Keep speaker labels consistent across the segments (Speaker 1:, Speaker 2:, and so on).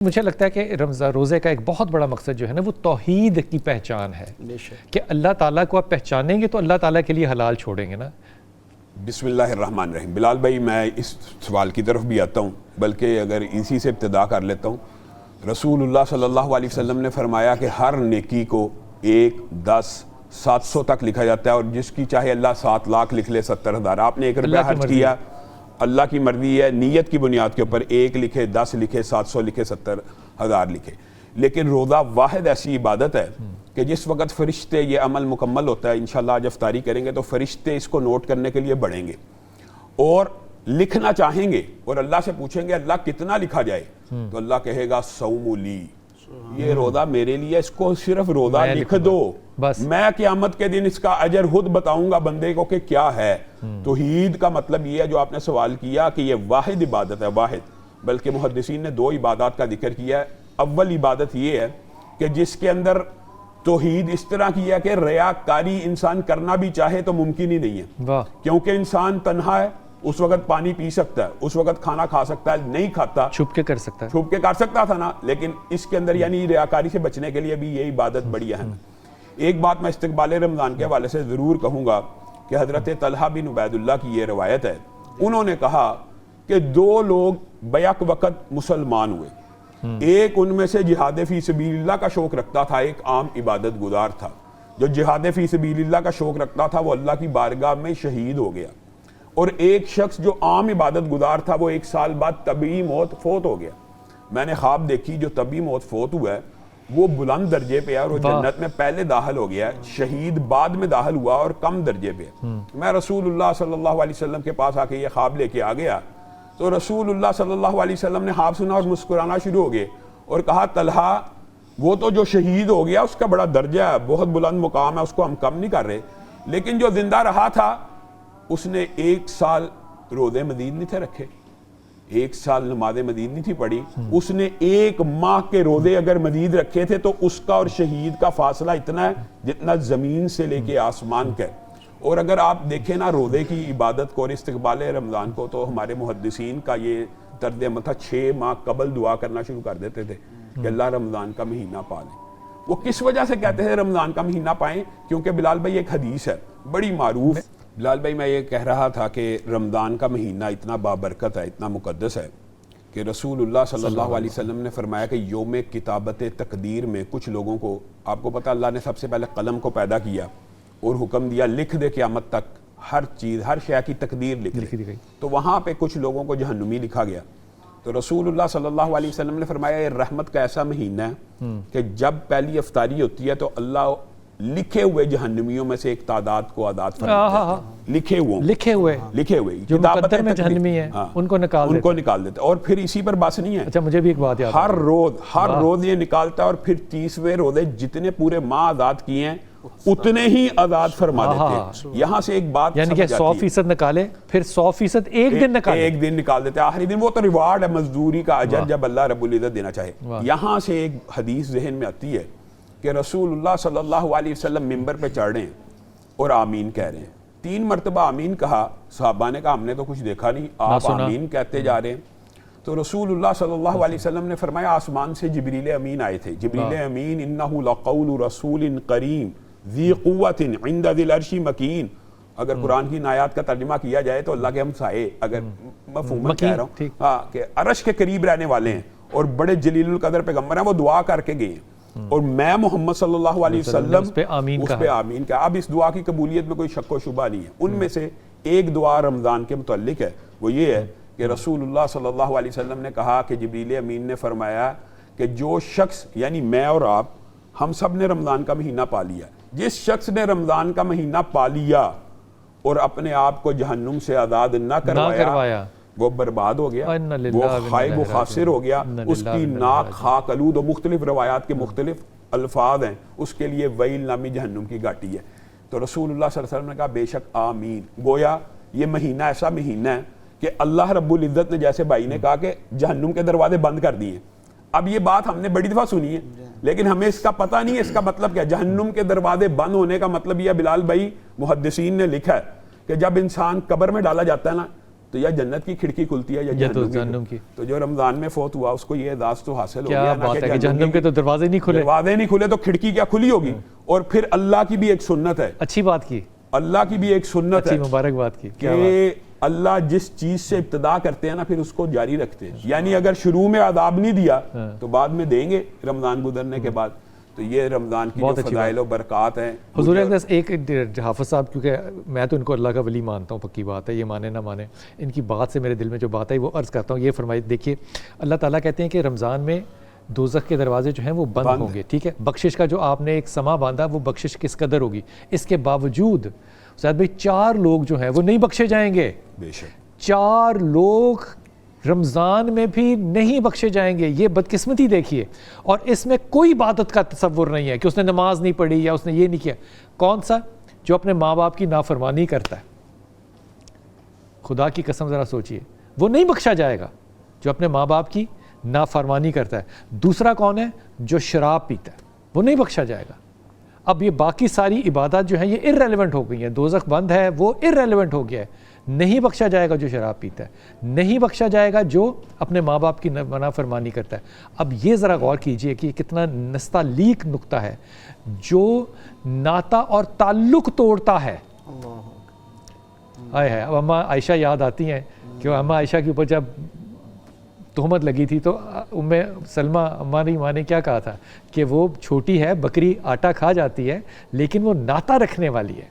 Speaker 1: مجھے لگتا ہے کہ روزے کا ایک بہت بڑا مقصد جو ہے نا وہ توحید کی پہچان ہے کہ اللہ تعالیٰ کو آپ پہچانیں گے تو اللہ تعالیٰ کے لیے حلال چھوڑیں گے نا۔
Speaker 2: بسم اللہ الرحمن الرحیم۔ بلال بھائی میں اس سوال کی طرف بھی آتا ہوں، بلکہ اگر اسی سے ابتدا کر لیتا ہوں۔ رسول اللہ صلی اللہ علیہ وسلم نے فرمایا کہ ہر نیکی کو 1، 10، 700 تک لکھا جاتا ہے، اور جس کی چاہے اللہ 7 لاکھ لکھ لے 70,000۔ آپ نے 1 روپیہ خرچ کیا، اللہ کی مرضی ہے، نیت کی بنیاد کے اوپر 1 لکھے، 10 لکھے، 700 لکھے، 70,000 لکھے۔ لیکن روزہ واحد ایسی عبادت ہے کہ جس وقت فرشتے یہ عمل مکمل ہوتا ہے، انشاءاللہ آج افطاری کریں گے تو فرشتے اس کو نوٹ کرنے کے لیے بڑھیں گے اور لکھنا چاہیں گے، اور اللہ سے پوچھیں گے اللہ کتنا لکھا جائے، تو اللہ کہے گا صوم لی، یہ روزہ میرے لیے، اس کو صرف روزہ لکھ دو، میں قیامت کے دن اس کا اجر خود بتاؤں گا بندے کو کہ کیا ہے۔ توحید کا مطلب یہ ہے جو آپ نے سوال کیا کہ یہ واحد عبادت ہے، واحد، بلکہ محدثین نے 2 عبادات کا ذکر کیا ہے۔ اول عبادت یہ ہے کہ جس کے اندر توحید اس طرح کی ہے کہ ریاکاری انسان کرنا بھی چاہے تو ممکن ہی نہیں ہے، کیونکہ انسان تنہا ہے، اس وقت پانی پی سکتا ہے، اس وقت کھانا کھا سکتا ہے، نہیں کھاتا
Speaker 1: چھپ کے کر سکتا ہے،
Speaker 2: چھپ کے کر سکتا تھا نا، لیکن اس کے اندر یعنی ریاکاری سے بچنے کے لیے بھی یہ عبادت بڑی اہم ہے۔ ایک بات میں استقبال رمضان کے حوالے سے ضرور کہوں گا کہ حضرت طلحہ بن عبید اللہ کی یہ روایت ہے، انہوں نے کہا کہ 2 لوگ بیک وقت مسلمان ہوئے، ایک ان میں سے جہاد فی سبیل اللہ کا شوق رکھتا تھا، ایک عام عبادت گزار تھا۔ جو جہاد فی سبیل اللہ کا شوق رکھتا تھا وہ اللہ کی بارگاہ میں شہید ہو گیا، اور ایک شخص جو عام عبادت گزار تھا وہ 1 سال بعد طبعی موت فوت ہو گیا۔ میں نے خواب دیکھی جو طبعی موت فوت ہوا ہے وہ بلند درجے پہ ہے اور وہ جنت میں پہلے داخل ہو گیا ہے، شہید بعد میں داخل ہوا اور کم درجے پہ ہے۔ میں رسول اللہ صلی اللہ علیہ وسلم کے پاس آ کے یہ خواب لے کے آ گیا تو رسول اللہ صلی اللہ علیہ وسلم نے خواب سنا اور مسکرانا شروع ہو گئے اور کہا طلحہ وہ تو جو شہید ہو گیا اس کا بڑا درجہ ہے، بہت بلند مقام ہے، اس کو ہم کم نہیں کر رہے، لیکن جو زندہ رہا تھا اس نے 1 سال روزے مزید نہیں تھے رکھے، 1 سال نماز مزید نہیں تھی پڑھی، اس نے 1 ماہ کے روزے اگر مزید رکھے تھے تو اس کا اور شہید کا فاصلہ اتنا ہے جتنا زمین سے لے کے آسمان کا ہے۔ اور اگر آپ دیکھیں نا روزے کی عبادت کو اور استقبال رمضان کو، تو ہمارے محدثین کا یہ طرز عمل تھا، 6 ماہ قبل دعا کرنا شروع کر دیتے تھے کہ اللہ رمضان کا مہینہ پا لیں۔ وہ کس وجہ سے کہتے ہیں رمضان کا مہینہ پائیں؟ کیونکہ بلال بھائی ایک حدیث ہے بڑی معروف، بلال بھائی میں یہ کہہ رہا تھا کہ رمضان کا مہینہ اتنا بابرکت ہے، اتنا مقدس ہے کہ رسول اللہ صلی اللہ علیہ وسلم نے فرمایا کہ یوم کتابت تقدیر میں کچھ لوگوں کو، آپ کو پتہ اللہ نے سب سے پہلے قلم کو پیدا کیا اور حکم دیا لکھ دے قیامت تک ہر چیز، ہر شے کی تقدیر لکھ دی گئی، تو وہاں پہ کچھ لوگوں کو جہنمی لکھا گیا۔ تو رسول اللہ صلی اللہ علیہ وسلم نے فرمایا یہ رحمت کا ایسا مہینہ ہے کہ جب پہلی افطاری ہوتی ہے تو اللہ لکھے ہوئے جہنمیوں میں سے ایک تعداد کو آزاد فرماتا ہے، لکھے ہوئے
Speaker 1: جو مقدر میں جہنمی ہیں ان کو
Speaker 2: نکال دیتے، اور پھر اسی پر بس نہیں ہے۔
Speaker 1: اچھا مجھے بھی ایک بات یاد،
Speaker 2: ہر روز یہ نکالتا ہے، اور پھر 30ویں روزے جتنے پورے ماہ آزاد کیے ہیں اتنے ہی آزاد فرما دیتے ہیں۔ یہاں سے ایک بات
Speaker 1: یعنی کہ 100% نکالے پھر 100% ایک دن نکال
Speaker 2: دیتے، آخری دن وہ تو ریوارڈ ہے، مزدوری کا اجر جب اللہ رب العزت دینا چاہے۔ یہاں سے ایک حدیث ذہن میں آتی ہے کہ رسول اللہ صلی اللہ علیہ وسلم ممبر پہ چڑھ رہے ہیں اور آمین کہہ رہے ہیں، 3 مرتبہ آمین کہا، صحابہ نے کہا ہم نے تو کچھ دیکھا نہیں، آپ آمین کہتے جا رہے ہیں۔ تو رسول اللہ صلی اللہ علیہ وسلم نے فرمایا آسمان سے جبریل امین آئے تھے، جبریل امین انہ لقول رسول کریم ذی قوت عند ذی العرش مکین۔ اگر قرآن کی آیات کا ترجمہ کیا جائے تو اللہ کے ہم سائے، اگر مفہوم کہہ رہا ہوں کہ عرش کے قریب رہنے والے ہیں اور بڑے جلیل القدر پیغمبر ہیں، وہ دعا کر کے گئے ہیں اور میں محمد صلی اللہ علیہ وسلم اس پہ آمین کہا۔ اب اس دعا کی قبولیت میں کوئی شک و شبہ نہیں ہے۔ ان میں سے ایک دعا رمضان کے متعلق ہے، وہ یہ ہے کہ رسول اللہ صلی اللہ علیہ وسلم نے کہا کہ جبریل امین نے فرمایا کہ جو شخص، یعنی میں اور آپ، ہم سب نے رمضان کا مہینہ پا لیا، جس شخص نے رمضان کا مہینہ پا لیا اور اپنے آپ کو جہنم سے آزاد نہ کروایا وہ برباد ہو گیا، وہ خائب و خاسر ہو گیا، اس کی ناک خاک آلود، و مختلف روایات کے مختلف الفاظ ہیں، اس کے لیے ویل نامی جہنم کی گھاٹی ہے۔ تو رسول اللہ صلی اللہ علیہ وسلم نے کہا بے شک آمین، گویا یہ مہینہ ایسا مہینہ ہے کہ اللہ رب العزت نے، جیسے بھائی نے کہا کہ جہنم کے دروازے بند کر دیے۔ اب یہ بات ہم نے بڑی دفعہ سنی ہے لیکن ہمیں اس کا پتہ نہیں ہے اس کا مطلب کیا۔ جہنم کے دروازے بند ہونے کا مطلب یہ بلال بھائی محدثین نے لکھا ہے کہ جب انسان قبر میں ڈالا جاتا ہے نا تو یا جنت کی کھڑکی کھلتی ہے یا جہنم کی. تو جو رمضان میں فوت ہوا اس کو یہ اعزاز تو حاصل ہو گیا نا کہ
Speaker 1: جہنم کے تو دروازے نہیں کھلے.
Speaker 2: دروازے نہیں کھلے تو کھڑکی کیا کھلی ہوگی. اور پھر اللہ کی بھی ایک سنت ہے,
Speaker 1: اچھی بات کی,
Speaker 2: اللہ کی بھی ایک سنت ہے,
Speaker 1: مبارک بات کی
Speaker 2: کہ اللہ جس چیز سے ابتدا کرتے ہیں نا پھر اس کو جاری رکھتے ہیں. یعنی اگر شروع میں عذاب نہیں دیا تو بعد میں دیں گے رمضان گزرنے کے بعد. تو یہ رمضان کی جو فضائل و برکات ہیں.
Speaker 1: حضور اقدس ایک حافظ صاحب, کیونکہ میں تو ان کو اللہ کا ولی مانتا ہوں, پکی بات ہے, یہ مانے نہ مانے, ان کی بات سے میرے دل میں جو بات آئی وہ عرض کرتا ہوں. یہ فرمائی دیکھیے, اللہ تعالیٰ کہتے ہیں کہ رمضان میں دوزخ کے دروازے جو ہیں وہ بند ہوں گے, ٹھیک ہے. بخشش کا جو آپ نے ایک سما باندھا وہ بخشش کس قدر ہوگی. اس کے باوجود سعد بھائی 4 لوگ جو ہیں وہ نہیں بخشے جائیں گے.
Speaker 2: بے شک
Speaker 1: 4 لوگ رمضان میں بھی نہیں بخشے جائیں گے. یہ بدقسمتی دیکھیے, اور اس میں کوئی عبادت کا تصور نہیں ہے کہ اس نے نماز نہیں پڑھی یا اس نے یہ نہیں کیا. کون سا؟ جو اپنے ماں باپ کی نافرمانی کرتا ہے. خدا کی قسم ذرا سوچئے, وہ نہیں بخشا جائے گا جو اپنے ماں باپ کی نافرمانی کرتا ہے. دوسرا کون ہے؟ جو شراب پیتا ہے, وہ نہیں بخشا جائے گا. اب یہ باقی ساری عبادات جو ہیں یہ irrelevant ہو گئی ہیں. دوزخ بند ہے وہ irrelevant ہو گیا ہے. نہیں بخشا جائے گا جو شراب پیتا ہے, نہیں بخشا جائے گا جو اپنے ماں باپ کی نافرمانی کرتا ہے. اب یہ ذرا غور کیجئے کہ کتنا نستعلیق نقطہ ہے. جو ناتا اور تعلق توڑتا ہے, آئے ہے. اب اماں عائشہ یاد آتی ہیں کہ اماں عائشہ کے اوپر جب تہمت لگی تھی تو ام سلمہ ہماری ماں نے کیا کہا تھا کہ وہ چھوٹی ہے, بکری آٹا کھا جاتی ہے, لیکن وہ ناتا رکھنے والی ہے.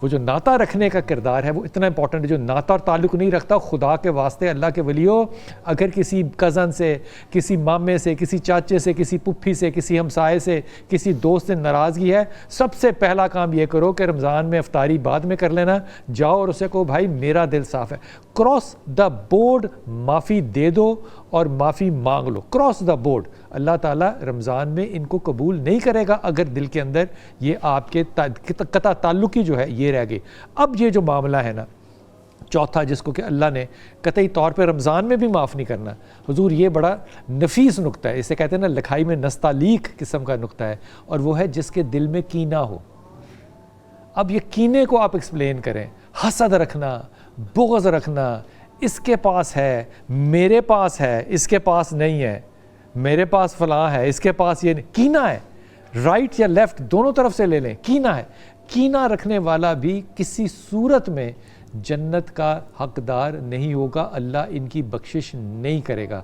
Speaker 1: وہ جو ناتا رکھنے کا کردار ہے وہ اتنا امپورٹنٹ ہے. جو ناتا اور تعلق نہیں رکھتا, خدا کے واسطے اللہ کے ولیو, اگر کسی کزن سے, کسی مامے سے, کسی چاچے سے, کسی پھپھی سے, کسی ہمسائے سے, کسی دوست سے ناراضگی ہے, سب سے پہلا کام یہ کرو کہ رمضان میں افطاری بعد میں کر لینا, جاؤ اور اسے کہو بھائی میرا دل صاف ہے. کراس دا بورڈ معافی دے دو اور معافی مانگ لو. Cross the board. اللہ تعالیٰ رمضان میں ان کو قبول نہیں کرے گا اگر دل کے اندر یہ آپ کے قطع تعلقی جو ہے یہ رہ گئی. اب یہ جو معاملہ ہے نا چوتھا, جس کو کہ اللہ نے قطعی طور پہ رمضان میں بھی معاف نہیں کرنا, حضور یہ بڑا نفیس نقطہ ہے. اسے کہتے ہیں نا لکھائی میں نستعلیق قسم کا نقطہ ہے, اور وہ ہے جس کے دل میں کینہ ہو. اب یہ کینے کو آپ ایکسپلین کریں. حسد رکھنا, بغض رکھنا, اس کے پاس ہے میرے پاس ہے, اس کے پاس نہیں ہے, میرے پاس فلاں ہے اس کے پاس یہ نہیں. کینہ ہے, رائٹ یا لیفٹ دونوں طرف سے لے لیں, کینہ ہے. کینہ رکھنے والا بھی کسی صورت میں جنت کا حقدار نہیں ہوگا, اللہ ان کی بخشش نہیں کرے گا.